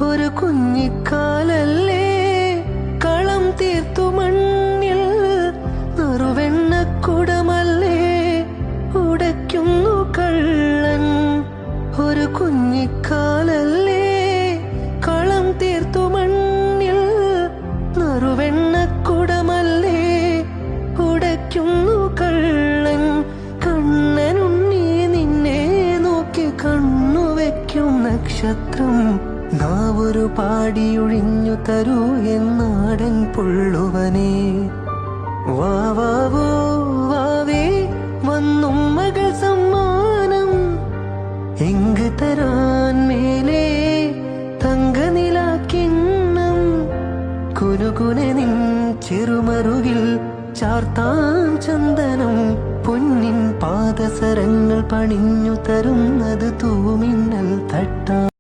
ഒരു കുഞ്ഞിക്കാലല്ലേ കളം തീർത്തു മണ്ണിൽ നറുവെണ്ണക്കുടമല്ലേ ഉടയ്ക്കുന്നു കള്ളൻ. ഒരു കുഞ്ഞിക്കാലല്ലേ കളം തീർത്തു മണ്ണിൽ നറുവെണ്ണക്കുടമല്ലേ ഉടയ്ക്കുന്നു കള്ളൻ. കണ്ണനുണ്ണി നിന്നെ നോക്കി കണ്ണുവെക്കും നക്ഷത്രം. നാവൊരു പാടിയൊഴിഞ്ഞു തരൂ എന്നാടൻ പുള്ളുവനെ. വാവാവോ വാവേ വന്നും മകൾ സമ്മാനം എങ്ക് തരാൻ മേലേ തങ്കനിലാക്കിണ്ണം. കുനുകുനെ നിൻ ചെറുമറുകിൽ ചാർത്താം ചന്ദനം. പൊന്നിൻ പാദസരങ്ങൾ പണിഞ്ഞു തരുന്നത് തൂമിന്നൽ തട്ടാം.